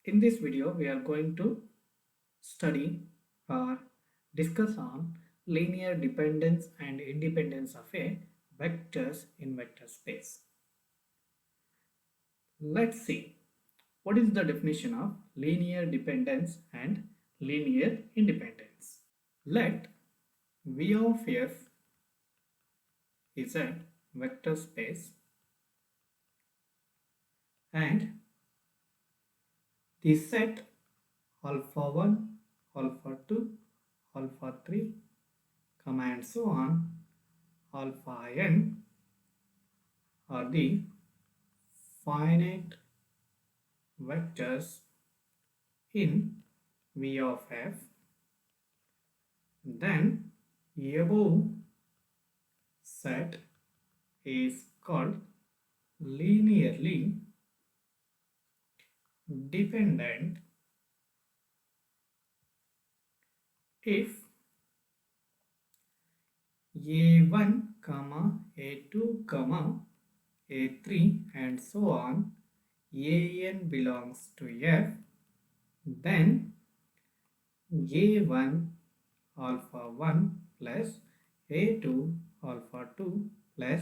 In this video, we are going to study or discuss on linear dependence and independence of a vectors in vector space. Let's see what is the definition of linear dependence and linear independence. Let V of f is a vector space and the set alpha 1, alpha 2, alpha 3, and so on, alpha n are the finite vectors in V of f, then above set is called linearly dependent if a1, a2, a3 and so on an belongs to f, then a1 alpha 1 plus a2 alpha 2 plus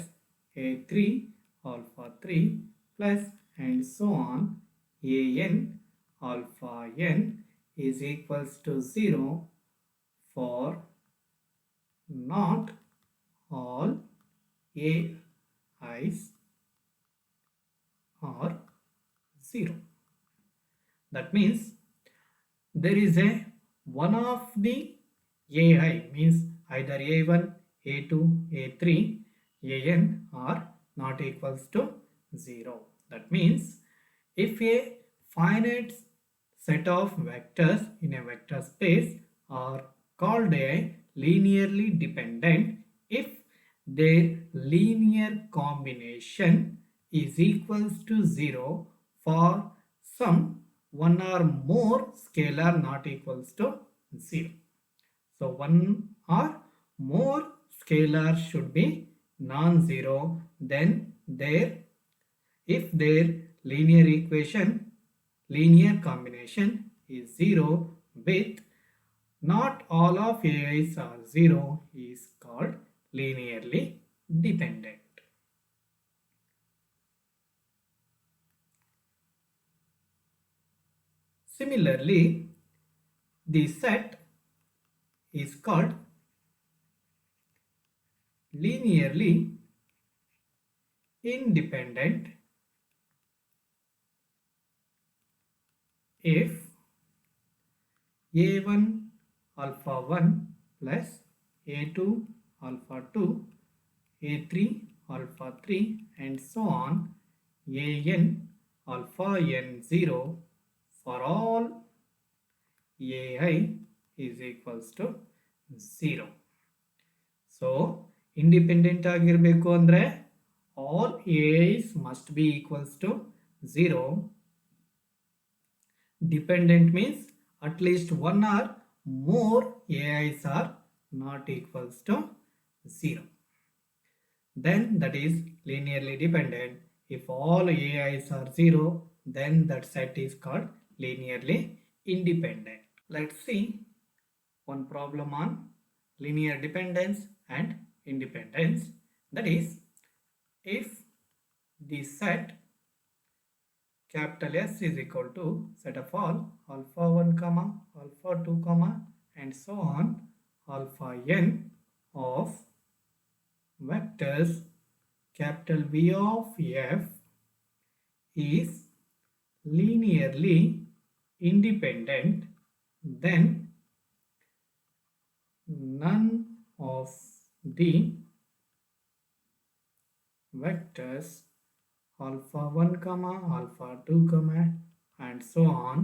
a3 alpha 3 plus and so on an alpha n is equals to 0 for not all ai's are 0. That means there is a one of the ai means either a1, a2, a3, an are not equals to 0. That means if a finite set of vectors in a vector space are called a linearly dependent if their linear combination is equals to 0 for some one or more scalar not equals to 0. So one or more scalar should be non-zero, then if their linear equation linear combination is 0 with not all of ai's are 0 is called linearly dependent. Similarly, the set is called linearly independent if a1 alpha 1 plus a2 alpha 2, a3 alpha 3 and so on an alpha n 0 for all ai is equals to 0. So independent ಆಗಿರಬೇಕು ಅಂದ್ರೆ all ai's must be equals to 0. Dependent means at least one or more ai's are not equals to 0. Then that is linearly dependent. If all ai's are 0, then that set is called linearly independent. Let's see one problem on linear dependence and independence. That is, if the set capital S is equal to set of all alpha 1 comma alpha 2 comma and so on alpha n of vectors capital V of f is linearly independent, then none of the vectors alpha 1 comma alpha 2 comma and so on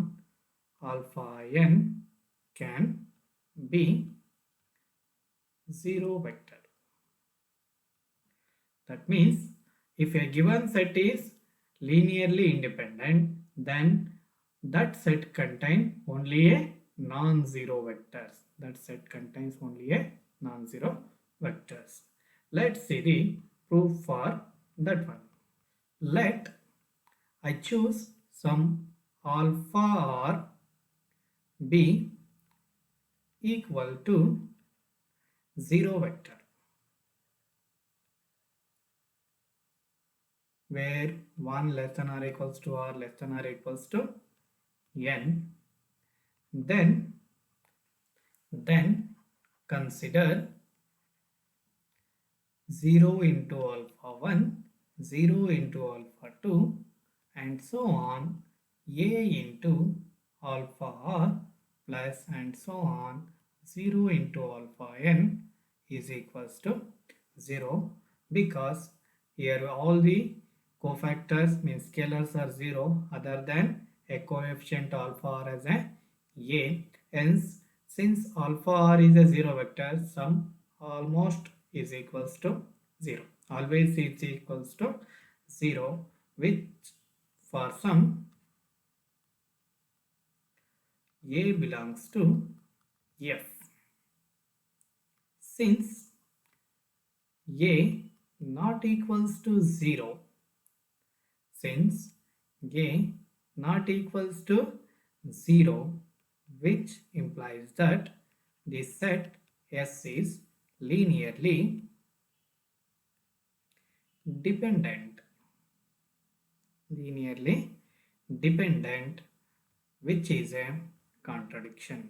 alpha n can be 0 vector. That means if a given set is linearly independent, then that set contains only a non-zero vectors. That set contains only a non-zero vectors. Let's see the proof for that one. Let I choose some alpha or b equal to 0 vector, where 1 less than or equals to or less than or equals to n, then consider 0 into alpha 1, 0 into alpha 2 and so on, a into alpha r plus and so on, 0 into alpha n is equals to 0, because here all the cofactors means scalars are 0 other than a coefficient alpha r as a. Hence, since alpha r is a 0 vector, sum almost is equals to 0. Always it's equals to 0, which for sum a belongs to f. Since a not equals to 0, since a not equals to 0, which implies that the set S is linearly dependent, which is a contradiction,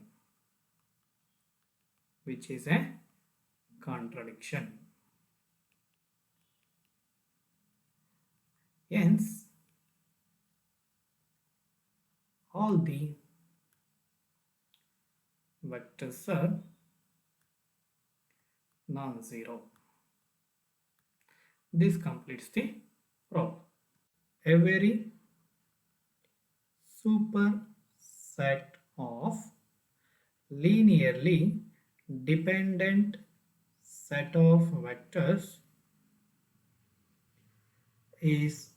Hence, all the vectors are non-zero. This completes the problem. Every superset of linearly dependent set of vectors is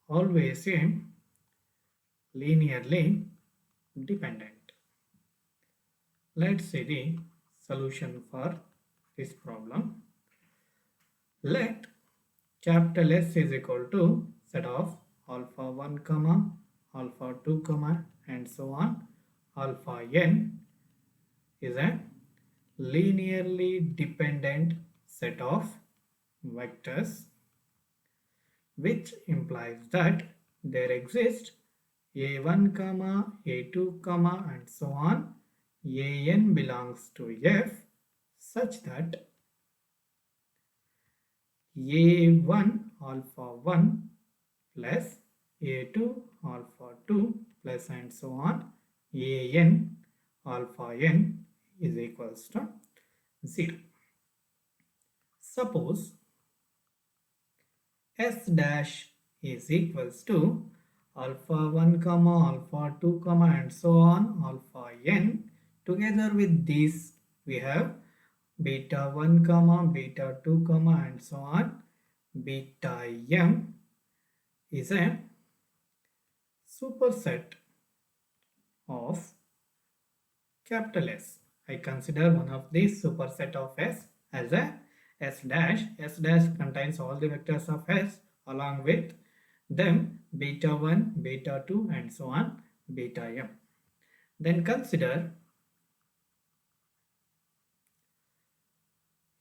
always a linearly dependent. Let's see the solution for this problem. Let capital S is equal to set of alpha 1 comma alpha 2 comma and so on. Alpha n is a linearly dependent set of vectors, which implies that there exists a1 comma a2 comma and so on, an belongs to f such that a1 alpha 1 plus a2 alpha 2 plus and so on, an alpha n is equals to 0. Suppose S dash is equals to alpha 1 comma alpha 2 comma and so on, alpha n. Together with this we have beta 1 comma beta 2 comma and so on. Beta m is a superset of capital S. I consider one of these superset of S as a S dash. S dash contains all the vectors of S along with them beta 1, beta 2 and so on, beta m. Then consider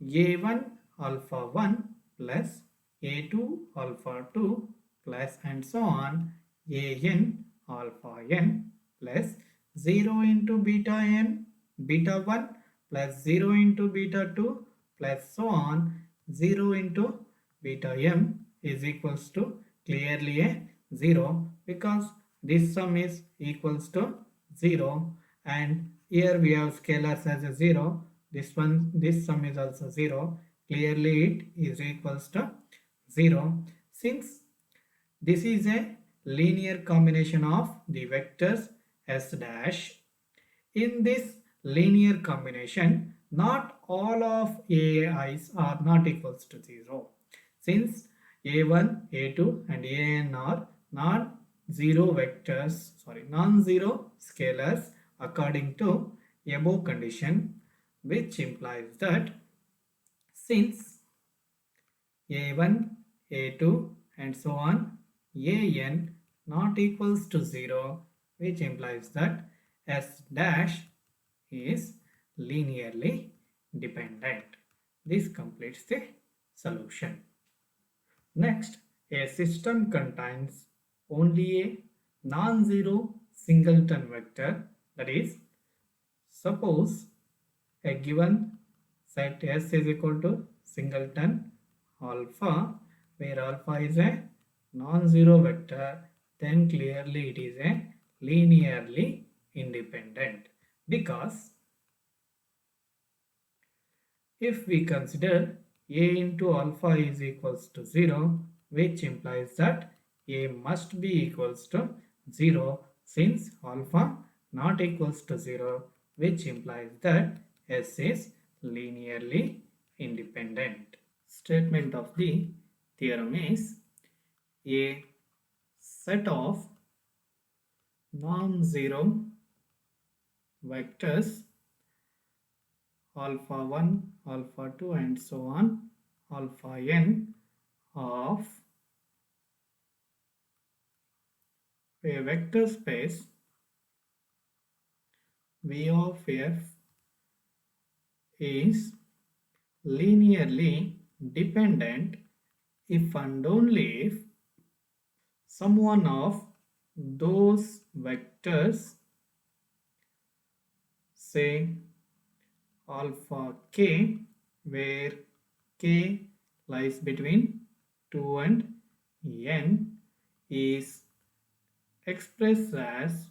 a1 alpha 1 plus a2 alpha 2 plus and so on, an alpha n plus 0 into beta n, beta 1 plus 0 into beta 2 plus so on, 0 into beta m is equals to clearly a 0, because this sum is equals to 0 and here we have scalars as a 0. This sum is also 0. Clearly it is equals to 0. Since this is a linear combination of the vectors S dash, in this linear combination not all of ai's are not equals to 0. Since a1, a2 and an are non-zero scalars according to above condition, which implies that since a1, a2 and so on, an not equals to 0, which implies that S dash is linearly dependent. This completes the solution. Next, a system contains only a non-zero singleton vector, that is, suppose a given set S is equal to singleton alpha, where alpha is a non-zero vector, then clearly it is a linearly independent, because if we consider A into alpha is equals to 0, which implies that A must be equals to 0 since alpha not equals to 0, which implies that S is linearly independent. Statement of the theorem is a set of non-zero vectors alpha 1, alpha 2 and so on, alpha n of a vector space V of f is linearly dependent if and only if some one of those vectors, say alpha k, where k lies between 2 and n, is expressed as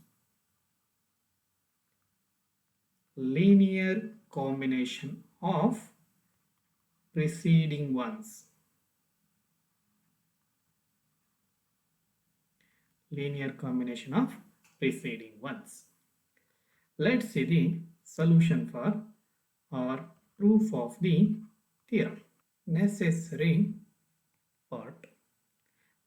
linear combination of preceding ones. Linear combination of preceding ones. Let's see the solution for or proof of the theorem. Necessary part.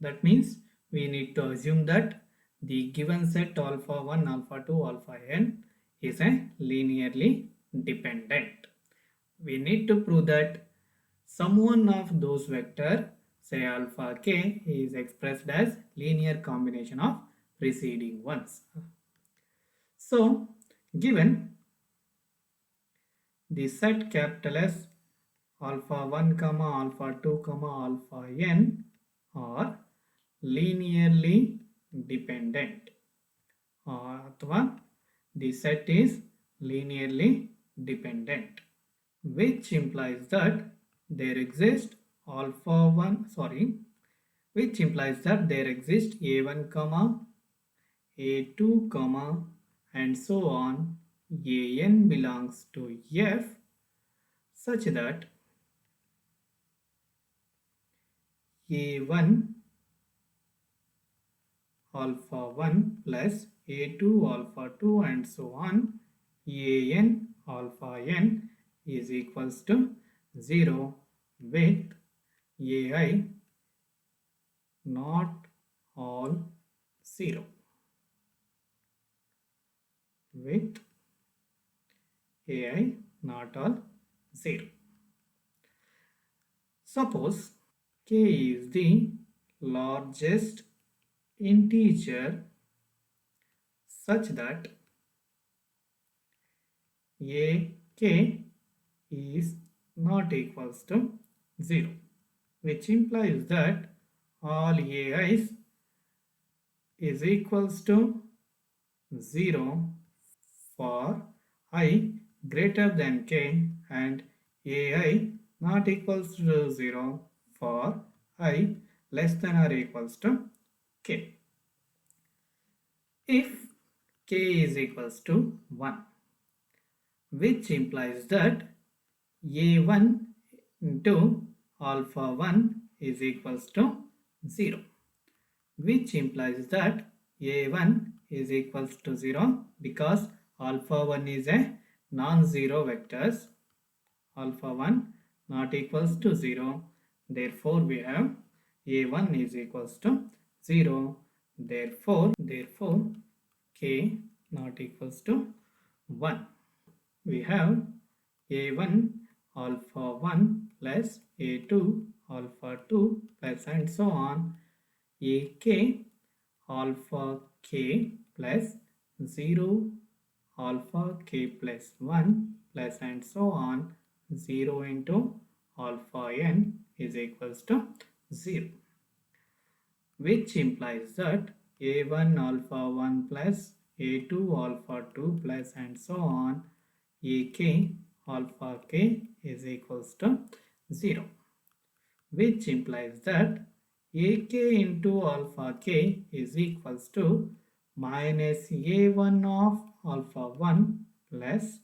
That means we need to assume that the given set alpha 1, alpha 2, alpha n is a linearly dependent. We need to prove that some one of those vector, say alpha k, is expressed as linear combination of preceding ones. So, given the set capital S alpha 1 comma alpha 2 comma alpha n are linearly dependent, or the set is linearly dependent, which implies that there exists which implies that there exists a1 comma a2 comma and so on, an belongs to f such that a1 alpha 1 plus a2 alpha 2 and so on, an alpha n is equals to 0 with ai not all 0, with ai not all 0. Suppose k is the largest integer such that ak is not equals to 0, which implies that all ais is equals to 0 for I greater than k and ai not equals to 0 for I less than or equals to k. If k is equals to 1, which implies that a1 into alpha 1 is equals to 0, which implies that a1 is equals to 0 because alpha 1 is a non-zero vectors, alpha 1 not equals to 0, therefore we have a1 is equals to 0, therefore k not equals to 1. We have a1 alpha 1 plus a2 alpha 2 plus and so on, ak alpha k plus 0 alpha k plus 1 plus and so on 0 into alpha n is equals to 0, which implies that a1 alpha 1 plus a2 alpha 2 plus and so on ak alpha k is equals to 0, which implies that ak into alpha k is equals to minus a1 of alpha 1 plus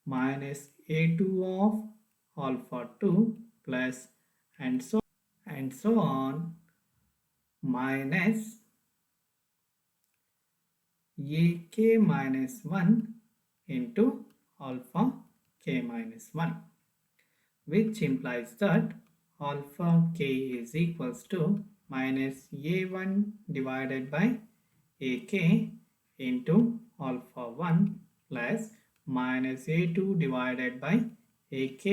minus a2 of alpha 2 plus and so on minus ak minus 1 into alpha k minus 1, which implies that alpha k is equals to minus a1 divided by ak into alpha 1 plus minus a2 divided by ak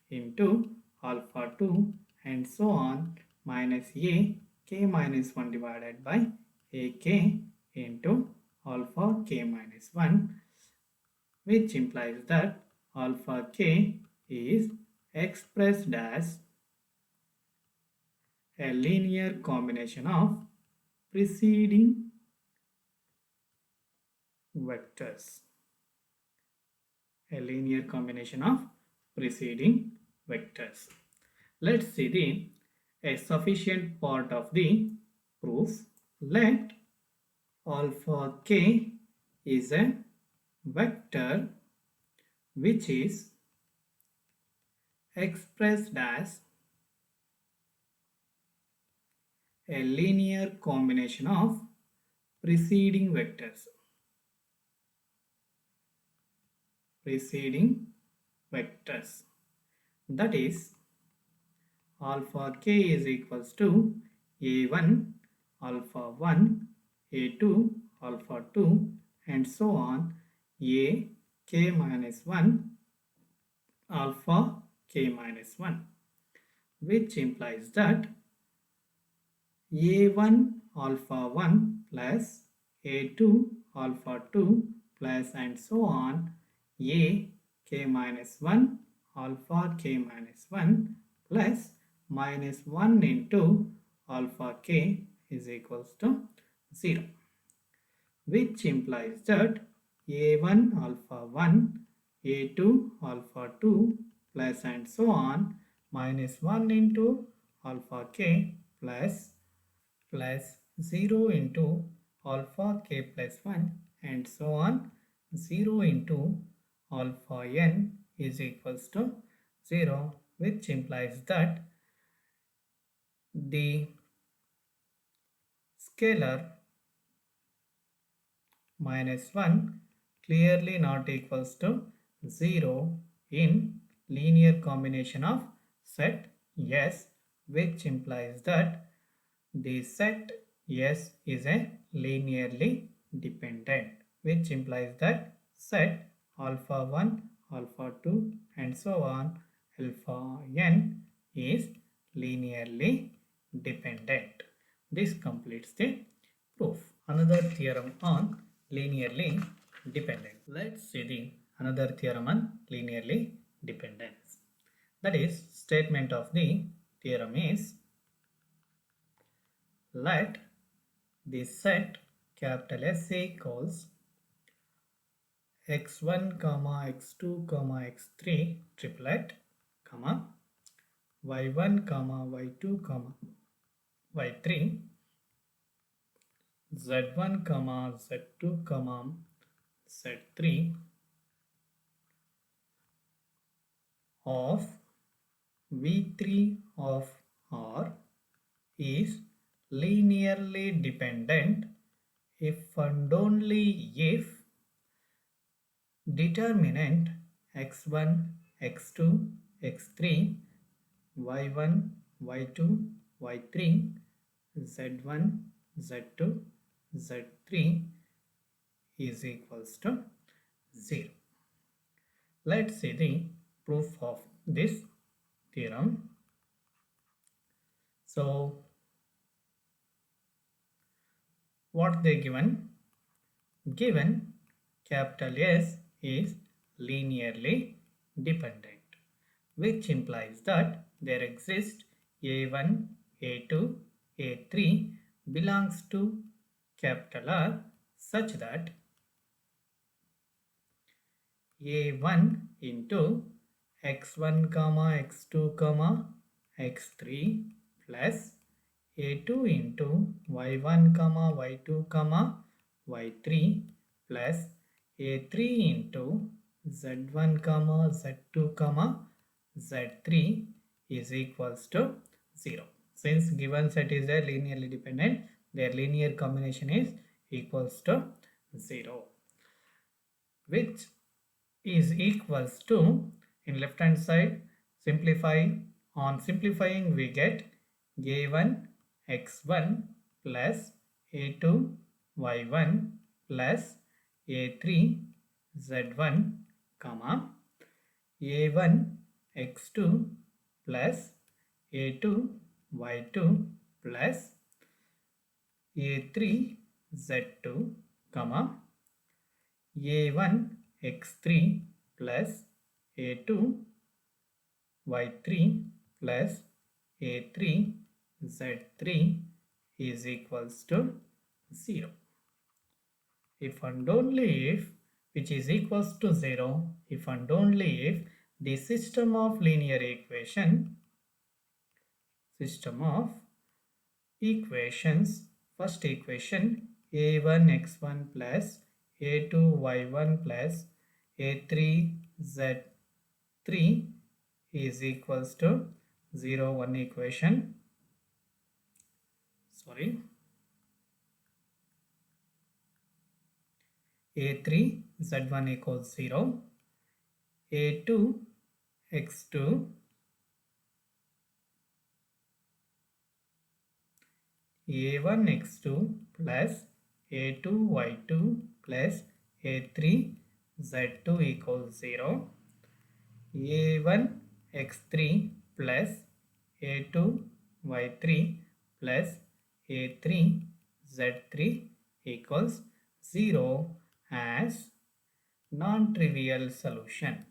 into alpha 2 and so on minus a k minus 1 divided by ak into alpha k minus 1, which implies that alpha k is expressed as a linear combination of preceding vectors. A linear combination of preceding vectors. Let's see a sufficient part of the proof. Let alpha k is a vector which is expressed as a linear combination of preceding vectors. That is, alpha k is equals to a1 alpha 1 a2 alpha 2 and so on a k minus 1 alpha k minus 1, which implies that a1 alpha 1 plus a2 alpha 2 plus and so on a k minus 1 alpha k minus 1 plus minus 1 into alpha k is equals to 0, which implies that a1 alpha 1 a2 alpha 2 plus and so on minus 1 into alpha k plus 0 into alpha k plus 1 and so on 0 into alpha n is equals to 0, which implies that the scalar minus 1 clearly not equals to 0 in linear combination of set S, which implies that the set S is a linearly dependent, which implies that set alpha 1, alpha 2 and so on alpha n is linearly dependent. This completes the proof. Another theorem on linearly dependent. Let's see the another theorem on linearly dependence. That is, statement of the theorem is, let the set capital S equals x1 comma x2 comma x3 triplet comma y1 comma y2 comma y3 z1 comma z2 comma z3 of v3 of R is linearly dependent if and only if determinant x1, x2, x3, y1, y2, y3, z1, z2, z3 is equals to 0. Let's see the proof of this theorem. So, what they given capital S is linearly dependent, which implies that there exists A1, A2, A3 belongs to capital R such that A1 into x1 comma x2 comma x3 plus A2 into y1 comma y2 comma y3 plus A3 into z1 comma z2 comma z3 is equals to 0. Since given set is a linearly dependent, their linear combination is equals to 0, which is equals to, in left hand side, simplifying we get a1 x1 plus a2 y1 plus a3 z1 comma a1 x2 plus a2 y2 plus a3 z2 comma a1 x3 plus a2 y3 plus a3 z3 is equals to 0. If and only if, which is equals to 0, if and only if the system of equations, first equation a1 x1 plus a2 y1 plus a3 z3 is equals to 0, one equation, a3 z1 equals 0, a2 x2 a1 x2 plus a2 y2 plus a3 z2 equals 0, a1 x3 plus a2 y3 plus a3 z3 equals 0 as non-trivial solution.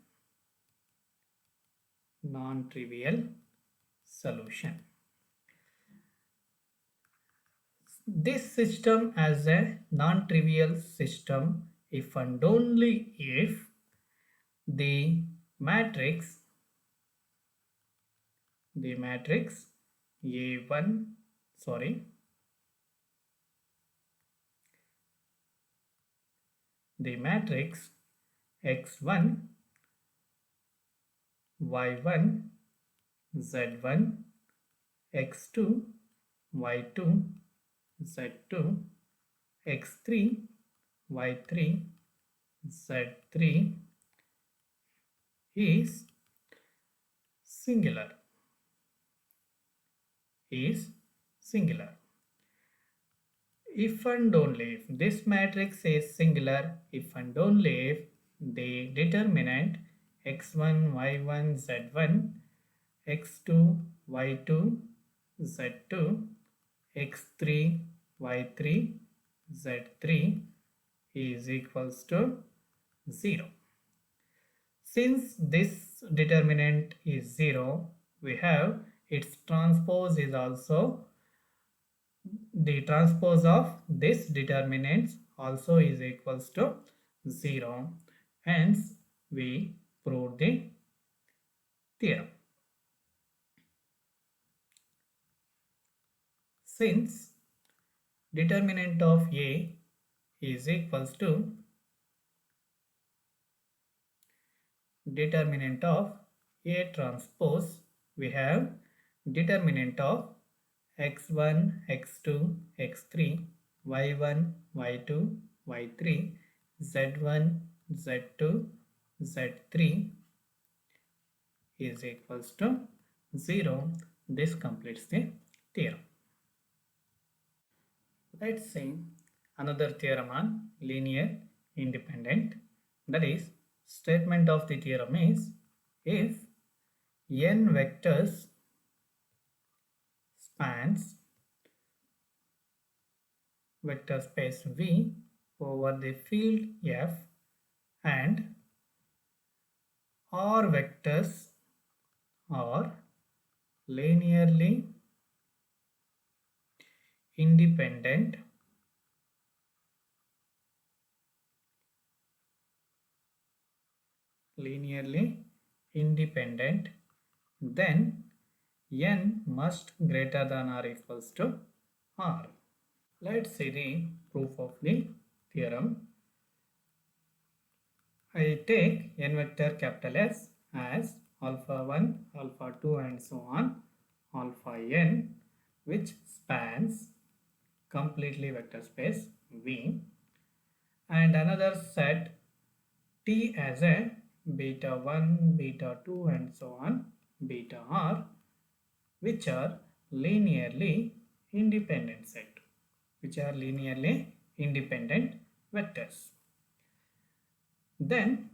This system as a non-trivial system if and only if the matrix A1 the matrix x1 y1 z1 x2 y2 z2 x3 y3 z3 is singular if and only if this matrix is singular, if and only if the determinant x1 y1 z1 x2 y2 z2 x3 y3 z3 is equals to 0. Since this determinant is 0, we have its transpose is also, the transpose of this determinant also is equals to 0. Hence, we proved the theorem. Since determinant of A is equals to determinant of A transpose, we have determinant of x1, x2, x3, y1, y2, y3, z1, z2, z3 is equals to 0. This completes the theorem. Let's see another theorem on linear independent. That is, statement of the theorem is, if n vectors spans vector space V over the field F, and R vectors are linearly independent then n must greater than or equals to r. Let's see the proof of the theorem. I take n vector capital S as alpha 1, alpha 2 and so on, alpha n, which spans completely vector space V, and another set T as a beta 1, beta 2 and so on, beta r, which are linearly independent set, which are linearly independent vectors. Then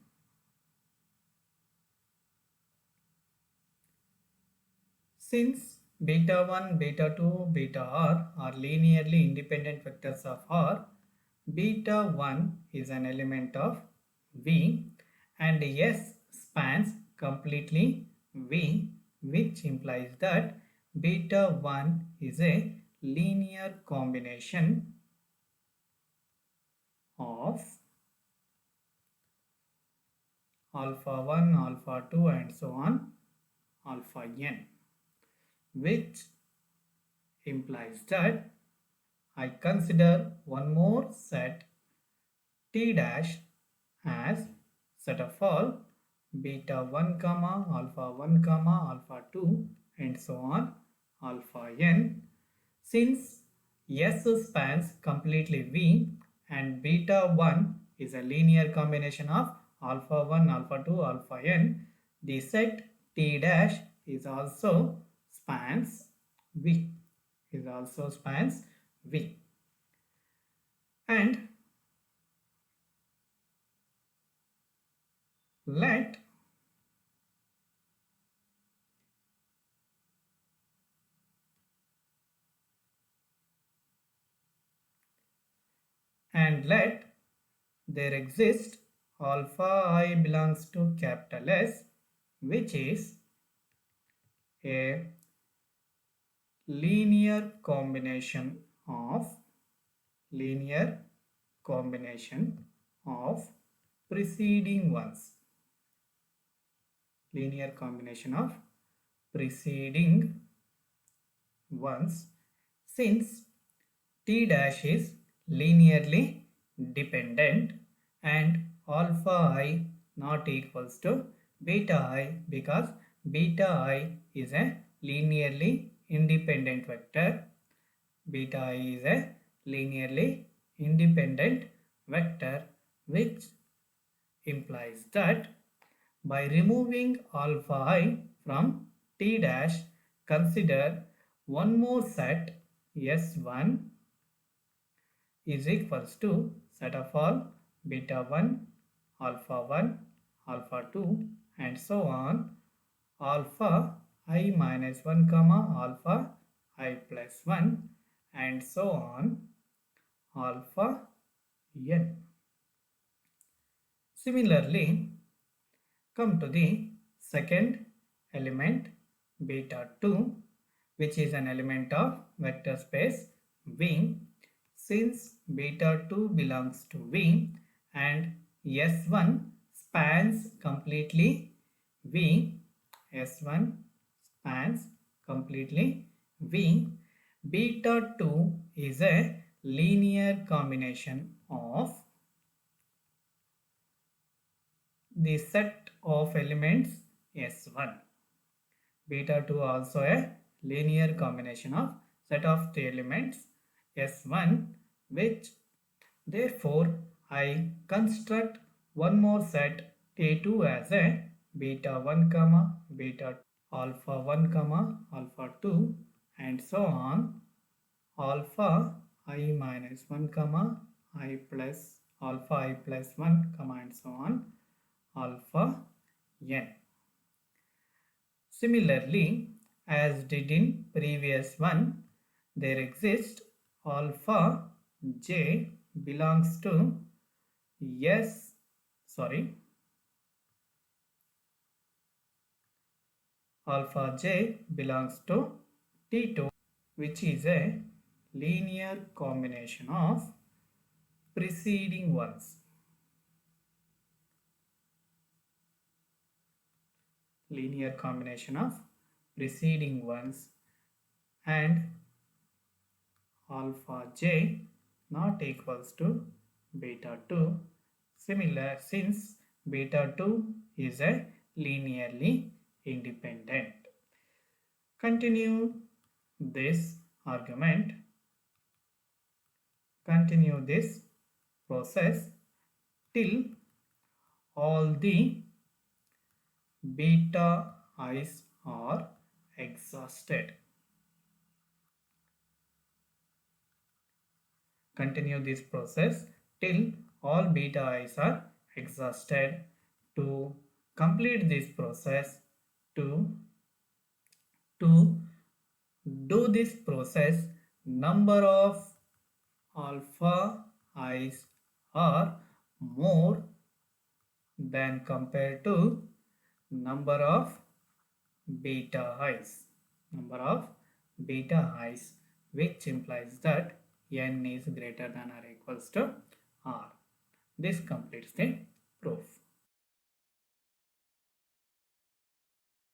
since beta 1, beta 2, beta r are linearly independent vectors of R, beta 1 is an element of V and S spans completely V, which implies that beta 1 is a linear combination of alpha 1, alpha 2 and so on, alpha n, which implies that I consider one more set T dash as set of all beta 1 comma alpha 1 comma alpha 2 and so on alpha n. Since S spans completely V and beta 1 is a linear combination of alpha 1, alpha 2, alpha n, the set T dash is also spans V. And let there exist alpha I belongs to capital S, which is a linear combination of preceding ones. Linear combination of preceding ones, since T dash is linearly dependent and alpha I not equals to beta I, because beta I is a linearly independent vector. Beta I is a linearly independent vector, which implies that by removing alpha I from T dash, consider one more set S1 is equals to set of all beta 1, alpha 2 and so on alpha I minus 1 comma alpha I plus 1 and so on alpha n. Similarly, come to the second element beta 2, which is an element of vector space V. Since beta 2 belongs to V and S1 spans completely V, S1 spans completely V, beta 2 is a linear combination of the set of elements S1. Beta 2 also a linear combination of set of the elements S1, which therefore I construct one more set T2 as a beta 1 comma beta alpha 1 comma alpha 2 and so on alpha I minus 1 comma I plus alpha I plus 1 comma and so on alpha n. Similarly, as did in previous one, there exists alpha j belongs to S, sorry, alpha j belongs to T2, which is a linear combination of preceding ones. Linear combination of preceding ones, and alpha j not equals to beta 2. Similar, since beta 2 is a linearly independent. Continue this argument, continue this process till all the beta i's are exhausted. Continue this process till all beta i's are exhausted. To complete this process, to do this process, number of alpha i's are more than compared to number of beta i's. Number of beta i's, which implies that n is greater than or equals to r. This completes the